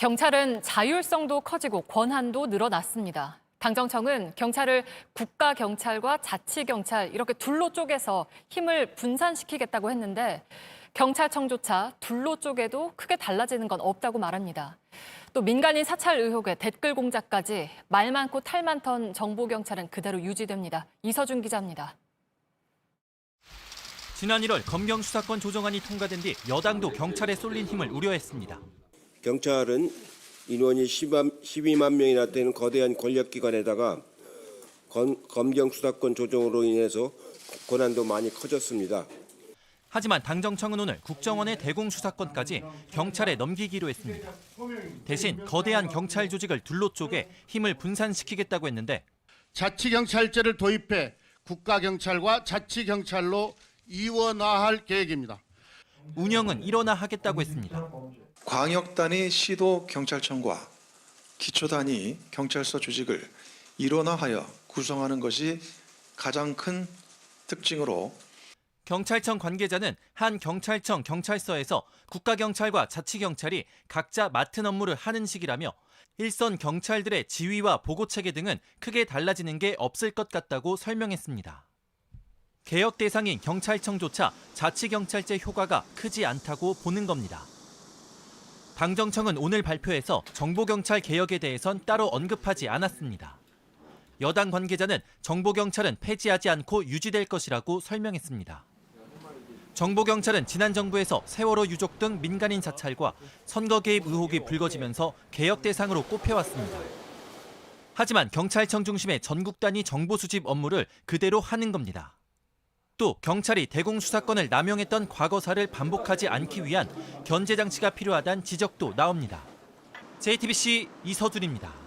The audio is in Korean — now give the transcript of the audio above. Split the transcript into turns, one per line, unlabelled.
경찰은 자율성도 커지고 권한도 늘어났습니다. 당정청은 경찰을 국가경찰과 자치경찰 이렇게 둘로 쪼개서 힘을 분산시키겠다고 했는데 경찰청조차 둘로 쪼개도 크게 달라지는 건 없다고 말합니다. 또 민간인 사찰 의혹에 댓글 공작까지 말 많고 탈 많던 정보경찰은 그대로 유지됩니다. 이서준 기자입니다.
지난 1월 검경 수사권 조정안이 통과된 뒤 여당도 경찰에 쏠린 힘을 우려했습니다.
경찰은 인원이 12만 명이나 되는 거대한 권력기관에다가 검경 수사권 조정으로 인해서 권한도 많이 커졌습니다.
하지만 당정청은 오늘 국정원의 대공수사권까지 경찰에 넘기기로 했습니다. 대신 거대한 경찰 조직을 둘로 쪼개 힘을 분산시키겠다고 했는데
자치경찰제를 도입해 국가경찰과 자치경찰로 이원화할 계획입니다.
운영은 일원화하겠다고 했습니다.
광역단위 시도경찰청과 기초단위 경찰서 조직을 일원화하여 구성하는 것이 가장 큰 특징으로
경찰청 관계자는 한 경찰청 경찰서에서 국가경찰과 자치경찰이 각자 맡은 업무를 하는 식이라며 일선 경찰들의 지휘와 보고체계 등은 크게 달라지는 게 없을 것 같다고 설명했습니다. 개혁 대상인 경찰청조차 자치경찰제 효과가 크지 않다고 보는 겁니다. 당정청은 오늘 발표에서 정보경찰 개혁에 대해선 따로 언급하지 않았습니다. 여당 관계자는 정보경찰은 폐지하지 않고 유지될 것이라고 설명했습니다. 정보경찰은 지난 정부에서 세월호 유족 등 민간인 사찰과 선거 개입 의혹이 불거지면서 개혁 대상으로 꼽혀왔습니다. 하지만 경찰청 중심의 전국 단위 정보 수집 업무를 그대로 하는 겁니다. 또 경찰이 대공수사권을 남용했던 과거사를 반복하지 않기 위한 견제 장치가 필요하다는 지적도 나옵니다. JTBC 이서준입니다.